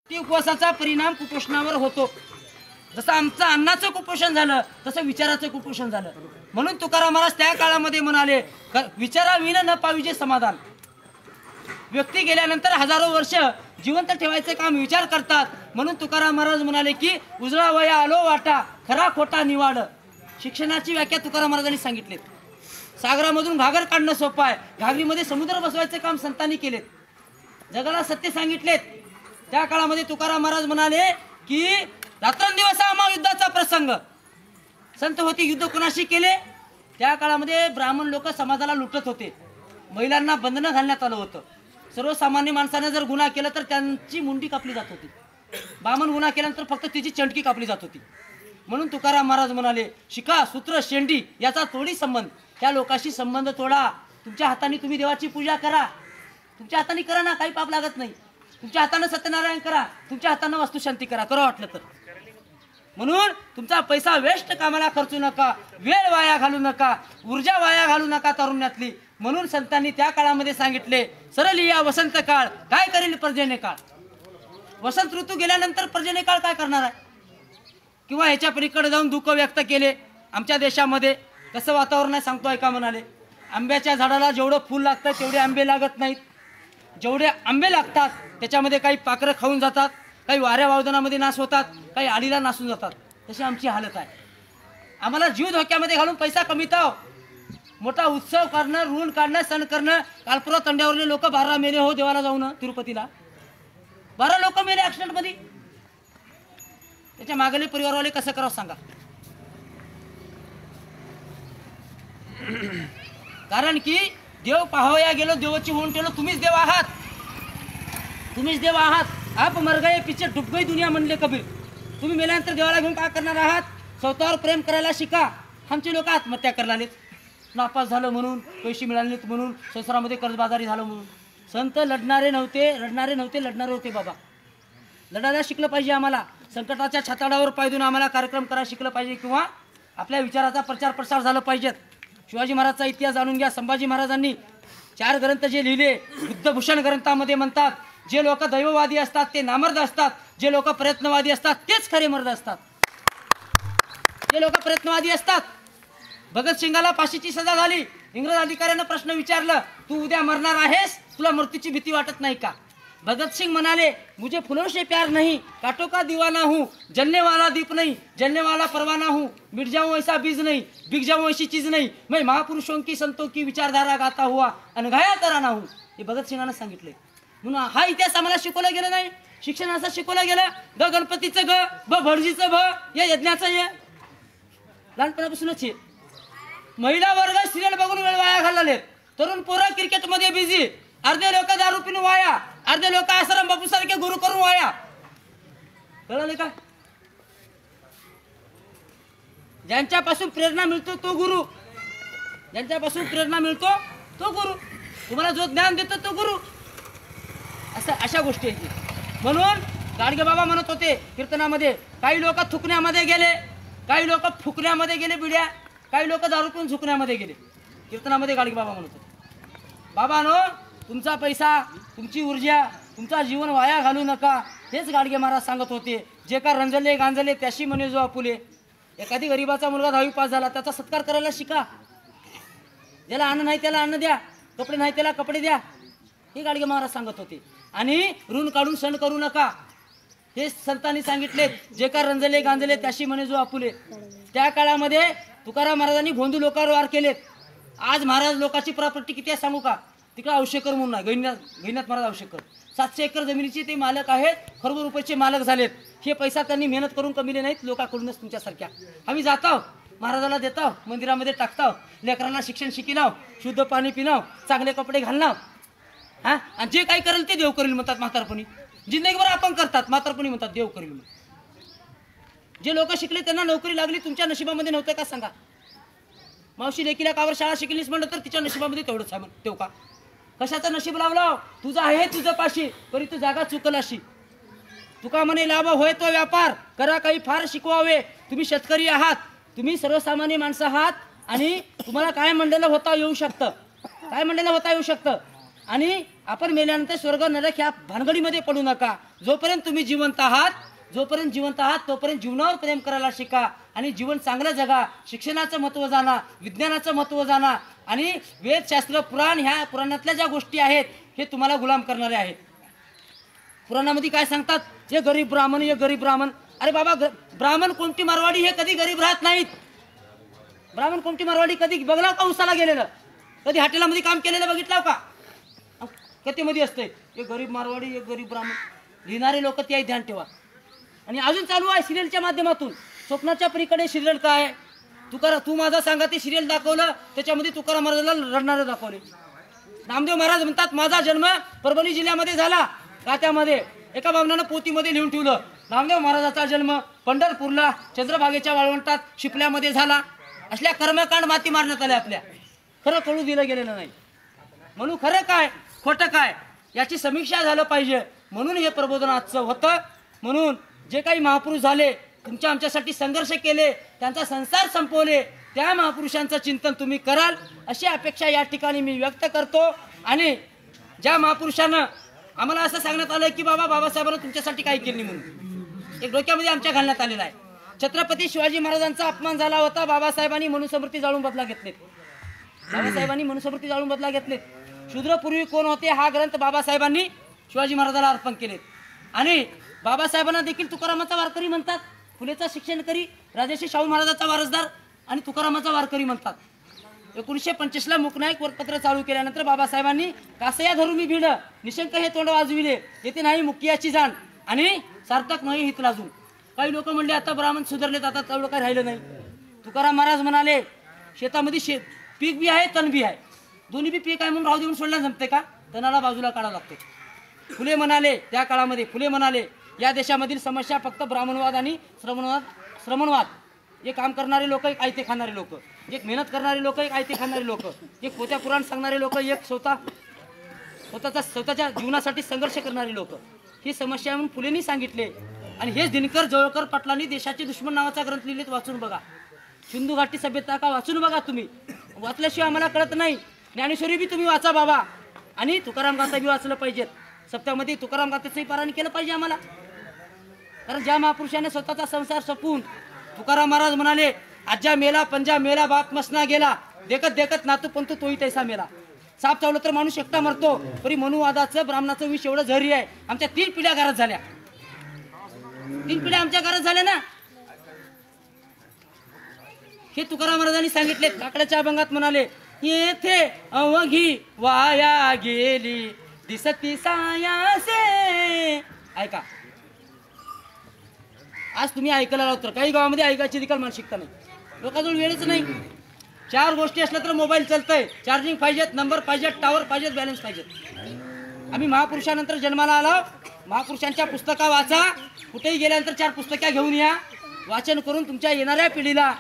उपवासाचा परिणाम कुपोषणावर होतो। जसं आमचं अन्नाचं कुपोषण झालं तसं विचाराचं कुपोषण झालं। म्हणून तुकाराम महाराज त्या काळामध्ये म्हणाले, विचाराविना न पाविजे समाधान। व्यक्ती गेल्यानंतर हजारो वर्ष जिवंत ठेवायचे काम विचार करतात। म्हणून तुकाराम महाराज म्हणाले की उजळा वया आलो वाटा, खरा खोटा निवाड। शिक्षणाची व्याख्या तुकाराम महाराजांनी सांगितली। सागरामधून घागर काढणं सोपं आहे, घागरीमध्ये समुद्र बसवायचे काम संतांनी केले। जगाला सत्य सांगितलेत। त्या काळामध्ये तुकाराम महाराज म्हणाले की रात्रंदिवस हा महायुद्धाचा प्रसंग। संत होते, युद्ध कोणाशी केले? त्या काळामध्ये ब्राह्मण लोक समाजाला लुटत होते, महिलांना बंधनं घालण्यात आलं होतं। सर्वसामान्य माणसाने जर गुन्हा केला तर त्यांची मुंडी कापली जात होती, ब्राह्मण गुन्हा केल्यानंतर फक्त तिची चंटकी कापली जात होती। म्हणून तुकाराम महाराज म्हणाले, शिका सूत्र शेंडी याचा तोडी संबंध, त्या लोकांशी संबंध तोडा। तुमच्या हाताने तुम्ही देवाची पूजा करा, तुमच्या हाताने करा ना, काही पाप लागत नाही। तुमच्या हाताने सत्यनारायण करा, तुमच्या हाताने वास्तुशांती करा, करा वाटलं तर। म्हणून तुमचा पैसा वेस्ट कामाला खर्चू नका, वेळ वाया घालू नका, ऊर्जा वाया घालू नका तरुणातली। म्हणून संतांनी त्या काळामध्ये सांगितले, सरळ या वसंत काळ काय करेल पर्जन्य काळ। वसंत ऋतू गेल्यानंतर पर्जन्य काळ काय करणार आहे? किंवा ह्याच्या पलीकडे जाऊन दुःख व्यक्त केले। आमच्या देशामध्ये कसं वातावरण आहे सांगतो ऐका। म्हणाले, आंब्याच्या झाडाला जेवढं फूल लागतं तेवढे आंबे लागत नाहीत। जेवढे आंबे लागतात त्याच्यामध्ये काही पाखरं खाऊन जातात, काही वाऱ्या वावदानामध्ये नाश होतात, काही आडीला नासून जातात। तशी आमची हालत आहे। आम्हाला जीव धोक्यामध्ये घालून पैसा कमीताव, मोठा उत्सव करणं, ऋण काढणं, सण करणं। कालपुरा तंड्यावरले लोक 12 मेले हो देवाला जाऊन तिरुपतीला, 12 लोक मेले ऍक्सिडेंट मध्ये। त्याच्या मागले परिवारवाले कसं करावं सांगा? कारण की देव पाहावया गेलो, देवाची होऊन ठेवलो। तुम्हीच देव आहात, तुम्हीच देव आहात। आप मर गए पीछे डूब गई दुनिया म्हणले कबीर। तुम्ही मेल्यानंतर देवाला घेऊन काय करणार आहात? स्वतःवर प्रेम करायला शिका। आमचे लोक आत्महत्या करायला, नापास झालं म्हणून, पैसे मिळाले नाहीत म्हणून, संसारामध्ये कर्जबाजारी झालं म्हणून। संत लढणारे नव्हते, रडणारे नव्हते, लढणारे होते बाबा। लढायला शिकलं पाहिजे आम्हाला। संकटाच्या छाताडावर पाय देऊन आम्हाला कार्यक्रम करायला शिकलं पाहिजे, किंवा आपल्या विचाराचा प्रचार प्रसार झाला पाहिजेत। शिवाजी महाराजचा इतिहास जाणून घ्या। संभाजी महाराजांनी 4 ग्रंथ जे लिहिले, बुद्धभूषण ग्रंथामध्ये म्हणतात, जे लोक दैववादी असतात ते नामर्द असतात, जे लोक प्रयत्नवादी असतात तेच खरे मर्द असतात। जे लोक प्रयत्नवादी असतात, भगतसिंगाला फाशीची सजा झाली। इंग्रज अधिकाऱ्यानं प्रश्न विचारलं, तू उद्या मरणार आहेस, तुला मृत्यूची भीती वाटत नाही का? भगतसिंग म्हणाले, मुझे फूलों से प्यार नहीं, कांटों का दीवाना हूँ, जलने वाला दीप नहीं, जलने वाला परवाना हूँ, मिट जाऊं ऐसा बीज नहीं, बिक जाऊं ऐसी चीज नहीं, मैं महापुरुषों की संतों की विचारधारा गाता हुआ अनघाया तराना हूँ। हे भगतसिंगानं सांगितले। म्हणून हा इतिहास आम्हाला शिकवला गेला नाही, शिक्षण असं शिकवलं गेलं, ग गणपतीचं ग, ब भटजीचं भ, या यज्ञाचं ये, लहानपणापासूनच हे। महिला वर्ग सिरियल बघून वेळ वाया घालवले, तरुण पोरं क्रिकेटमध्ये बिझी, अर्धे लोक दारू पिऊन वाया, अर्धे लोक आश्रम बापू सारखे गुरु करून वाया। कळले का? ज्यांच्यापासून प्रेरणा मिळतो तो गुरु, ज्यांच्यापासून प्रेरणा मिळतो तो गुरु, तुम्हाला जो ज्ञान देतो तो गुरु। अशा गोष्टी आहेत। म्हणून गाडगे बाबा म्हणत होते कीर्तनामध्ये, काही लोक थुकण्यामध्ये गेले, काही लोक फुकण्यामध्ये गेले बिड्या, काही लोक दारू पिऊन झुकण्यामध्ये गेले। कीर्तनामध्ये गाडगे बाबा म्हणत होते, बाबांनो तुमचा पैसा, तुमची ऊर्जा, तुमचा जीवन वाया घालू नका। हेच गाडगे महाराज सांगत होते। जे का रंजले गांजले त्याशी म्हणे जो आपुले। एखादी गरीबाचा मुलगा 10वी पास झाला, त्याचा सत्कार करायला शिका। ज्याला अन्न नाही त्याला अन्न द्या, कपडे नाही त्याला कपडे द्या, हे गाडगे महाराज सांगत होते। आणि ऋण काढून सण करू नका, हे संतांनी सांगितले। जे का रंजले गांजले त्याशी म्हणे जो आपुले। त्या काळामध्ये तुकाराम महाराजांनी गोंधू लोकांवर वार केलेत। आज महाराज लोकांची प्रॉपर्टी किती आहे सांगू का? तिकडे औषेकर म्हणून आहे, गैनाथ महाराज औषेकर, 700 एकर जमिनीचे ते मालक आहेत, खरबो रुपयाचे मालक झालेत। हे पैसा त्यांनी मेहनत करून कमिले नाहीत, लोकांकडूनच तुमच्यासारख्या। आम्ही जाताव, महाराजाला देताव, मंदिरामध्ये टाकताव, लेकरांना शिक्षण शिकिनाव, शुद्ध पाणी पिनाव, चांगले कपडे घालनाव, हा, आणि जे काही करेल ते देव करील म्हणतात म्हातारपणी। जिंदगीभर आपण करतात, म्हातारपणी म्हणतात देव करील म्हणून। जे लोक शिकले त्यांना नोकरी लागली, तुमच्या नशिबामध्ये नव्हतं का सांगा? मावशी लेकीला कावर शाळा शिकलीस म्हणलं तर तिच्या नशिबामध्ये तेवढंच आहे तेव का? कशाचं नशीब लावलं? तुझं आहे तुझं पाशी, परी तू जागा चुकल अशी। तुका म्हणे लाभ होय तो व्यापार, करा काही फार शिकवावे। तुम्ही शेतकरी आहात, तुम्ही सर्वसामान्य माणसं आहात, आणि तुम्हाला काय मंडळ होता येऊ शकतं, काय मंडळ होता येऊ शकतं। आणि आपण मेल्यानंतर स्वर्ग नरक ह्या भानगडीमध्ये पडू नका. जोपर्यंत तुम्ही जिवंत आहात तोपर्यंत जीवनावर प्रेम करायला शिका आणि जीवन चांगलं जगा. शिक्षणाचं महत्त्व जाणा, विज्ञानाचं महत्त्व जाणा आणि वेदशास्त्र पुराण ह्या पुराणातल्या ज्या गोष्टी आहेत हे तुम्हाला गुलाम करणारे आहेत. पुराणामध्ये काय सांगतात, हे गरीब ब्राह्मण, हे गरीब ब्राह्मण. अरे बाबा, ब्राह्मण कोणती मारवाडी हे कधी गरीब राहत नाहीत. ब्राह्मण कोणती मारवाडी कधी बघला का उसाला गेलेलं, कधी हॉटेलामध्ये काम केलेलं बघितलं का? कथेमध्ये असते हे गरीब मारवाडी, हे गरीब ब्राह्मण. लिहिणारे लोक ते ध्यान ठेवा. आणि अजून चालू आहे सिरियलच्या माध्यमातून. स्वप्नाच्या पलीकडे सिरियल काय आहे, तू माझा सांगा ते सिरियल दाखवलं, त्याच्यामध्ये तुकाराम महाराजाला रडणारे दाखवले. नामदेव महाराज म्हणतात माझा जन्म परभणी जिल्ह्यामध्ये झाला. गात्यामध्ये एका बामणानं पोतीमध्ये लिहून ठेवलं, नामदेव महाराजाचा जन्म पंढरपूरला चंद्रभागेच्या वाळवंटात शिपल्यामध्ये झाला. असल्या कर्मकांड माती मारण्यात आल्या आपल्या. खरं कळू दिलं गेलेलं नाही. म्हणून खरं काय खोटं काय याची समीक्षा झालं पाहिजे. म्हणून हे प्रबोधन आजचं होतं. म्हणून जे काही महापुरुष झाले, तुमच्या आमच्यासाठी संघर्ष केले, त्यांचा संसार संपवले, त्या महापुरुषांचं चिंतन तुम्ही कराल अशी अपेक्षा या ठिकाणी मी व्यक्त करतो. आणि ज्या महापुरुषानं आम्हाला असं सांगण्यात आलं की बाबासाहेबांना तुमच्यासाठी काही केली म्हणून एक डोक्यामध्ये आमच्या घालण्यात आलेला आहे. छत्रपती शिवाजी महाराजांचा अपमान झाला होता, बाबासाहेबांनी मनुस्मृती जाळून बदला घेतलेत. बाबासाहेबांनी मनुस्मृती जाळून बदला घेतलेत. शूद्रपूर्वी कोण होते हा ग्रंथ बाबासाहेबांनी शिवाजी महाराजाला अर्पण केलेत. आणि बाबासाहेबांना देखील तुकारामाचा वारकरी म्हणतात. फुलेचा शिक्षण करी, राजर्षी शाहू महाराजाचा वारसदार आणि तुकारामाचा वारकरी म्हणतात. 1925ला मुकनायक वरपत्र चालू केल्यानंतर बाबासाहेबांनी कासया धरू मी भिड, निशंक हे तोंड वाजविले, येथे नाही मुक्याची जाण आणि सार्थक नाही हित लाजून. काही लोक म्हणले आता ब्राह्मण सुधारलेत, आता तेवढं काही राहिलं नाही. तुकाराम महाराज म्हणाले शेतामध्ये पीक बी आहे तण बी आहे, दोन्ही बी पीक आहे म्हणून राहू देऊन सोडला जमते का? तणाला बाजूला काढावं लागते. फुले म्हणाले त्या काळामध्ये, फुले म्हणाले या देशामधील समस्या फक्त ब्राह्मणवाद आणि श्रमणवाद. एक काम करणारे लोक, एक आयते खाणारे लोक, एक मेहनत करणारे लोक, एक आयते खाणारे लोक, एक पोत्या पुराण सांगणारे लोक, एक स्वतःच्या जीवनासाठी संघर्ष करणारे लोक, ही समस्या म्हणून फुलेंनी सांगितले. आणि हेच दिनकर जवळकर पाटलांनी देशाचे दुश्मन नावाचा ग्रंथ लिहिलेत, वाचून बघा. सिंधू घाटी सभ्यता का वाचून बघा. तुम्ही वाचल्याशिवाय आम्हाला कळत नाही. ज्ञानेश्वरी बी तुम्ही वाचा बाबा. आणि तुकाराम गाथा बी वाचलं पाहिजेत. सप्त्यामध्ये तुकाराम गाथेचंही पारायण केलं पाहिजे आम्हाला. कारण ज्या महापुरुषाने स्वतःचा संसार सपून, तुकाराम महाराज म्हणाले आज्या मेला पंजा मेला बाप मसना गेला, देखत देखत नातू पंतू तोही तैसा मेला. साप चावलं तर माणूस एकटा मरतो, परी मनुवादाचं ब्राह्मणाचं विष एवढं झरी आहे. आमच्या 3 पिढ्या घरात झाल्या, 3 पिढ्या आमच्या घरात झाल्या ना. हे तुकाराम महाराजांनी सांगितले. काकड्याच्या अभंगात म्हणाले येथे अवघी वाया गेली दिसती सायासे. ऐका, आज तुम्ही ऐकायला लावतो. काही गावामध्ये ऐकायची देखील मानसिकता नाही, लोकांजवळ वेळच नाही. 4 गोष्टी असल्या तर मोबाईल चालतंय, चार्जिंग पाहिजेत, नंबर पाहिजेत, टावर पाहिजेत, बॅलन्स पाहिजेत. आम्ही महापुरुषानंतर जन्माला आलो. महापुरुषांच्या पुस्तका वाचा, कुठेही गेल्यानंतर 4 पुस्तक्या घेऊन या, वाचन करून तुमच्या येणाऱ्या पिढीला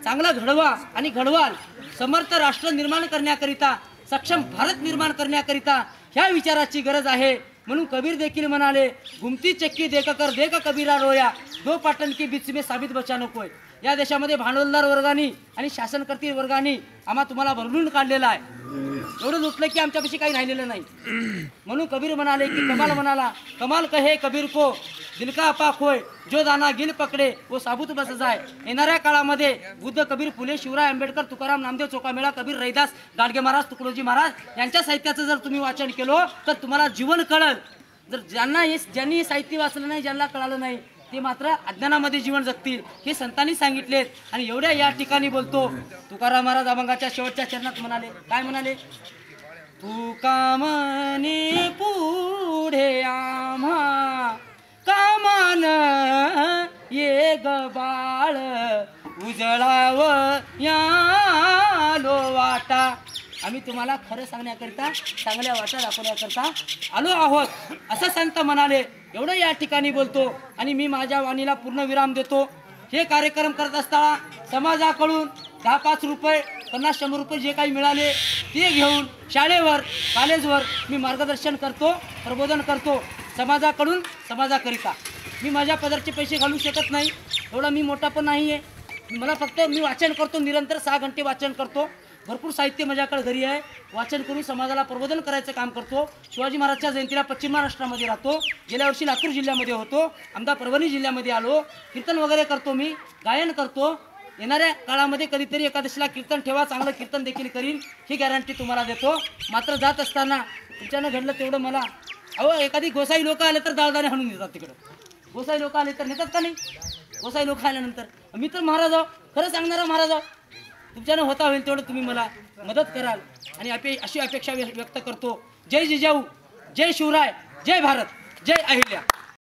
चांगलं घडवा आणि घडवाल. समर्थ राष्ट्र निर्माण करण्याकरिता, सक्षम भारत निर्माण करण्याकरिता ह्या विचाराची गरज आहे. म्हणून कबीर देखील म्हणाले घुमती चक्की देख कर देख कबीरा रोया, दो पाटण की बीच में साबित बचानो कोय. या देशामध्ये भांडवलदार वर्गाने आणि शासनकर्ती वर्गाने आम्हा तुम्हाला भरलून काढलेला आहे. एवढं लुटलं की आमच्यापाशी काही राहिलेलं नाही. म्हणून कबीर म्हणाले की कमाल म्हणाला कमाल कहे कबीर को दिल का अपाक होय, जो दाना गिल पकडे वो साबूत बस जाय. येणाऱ्या काळामध्ये बुद्ध, कबीर, फुले, शिवराय, आंबेडकर, तुकाराम, नामदेव, चोखामेळा, कबीर, रैदास, गाडगे महाराज, तुकडोजी महाराज यांच्या साहित्याचं जर तुम्ही वाचन केलं तर तुम्हाला जीवन कळल. जर ज्यांनी साहित्य वाचलं नाही, ज्यांना कळालं नाही, ते मात्र अज्ञानामध्ये जीवन जगतील, हे संतांनी सांगितलेत. आणि एवढ्या या ठिकाणी बोलतो. तुकाराम महाराज अभंगाच्या शेवटच्या चरणात म्हणाले, काय म्हणाले? तू कामने पुढे आम्हा कामान ये ग बाळ, उजळाव यालो वाटा. आम्ही तुम्हाला खरं सांगण्याकरिता, चांगल्या वाटा दाखवण्याकरिता आलो आहोत असं संत म्हणाले. एवढं या ठिकाणी बोलतो आणि मी माझ्या वाणीला पूर्ण विराम देतो. हे कार्यक्रम करत असताना समाजाकडून 10-5 रुपये, 50-100 रुपये जे काही मिळाले ते घेऊन शाळेवर, कॉलेजवर मी मार्गदर्शन करतो, प्रबोधन करतो. समाजाकडून समाजाकरिता मी माझ्या पदरचे पैसे घालू शकत नाही, एवढा मी मोठा पण नाही आहे. मला फक्त मी वाचन करतो, निरंतर 6 घंटे वाचन करतो. भरपूर साहित्य माझ्याकडे घरी आहे, वाचन करून समाजाला प्रबोधन करायचं काम करतो। शिवाजी महाराजच्या जयंतीला पश्चिम महाराष्ट्रामध्ये राहतो, गेल्या वर्षी लातूर जिल्ह्यामध्ये होतो, आमदा परभणी जिल्ह्यामध्ये आलो, कीर्तन वगैरे करतो, मी गायन करतो। येणाऱ्या काळामध्ये कधीतरी एकादशीला कीर्तन ठेवा, चांगलं कीर्तन देखील करीन ही गॅरंटी तुम्हाला देतो। मात्र जात असताना तुमच्यानं घडलं तेवढं मला, अहो एखादी गोसाई लोक आले तर दाळदाणे हाणून देतात तिकडं, गोसाई लोक आले तर नेतात का नाही? गोसाई लोक आल्यानंतर मी तर महाराज आहो, खरं सांगणारा महाराज आहो, तुमच्यानं होता होईल तेवढं तुम्ही मला मदत कराल आणि अशी अपेक्षा व्यक्त करतो। जय जिजाऊ, जय शिवराय, जय भारत, जय अहिल्या।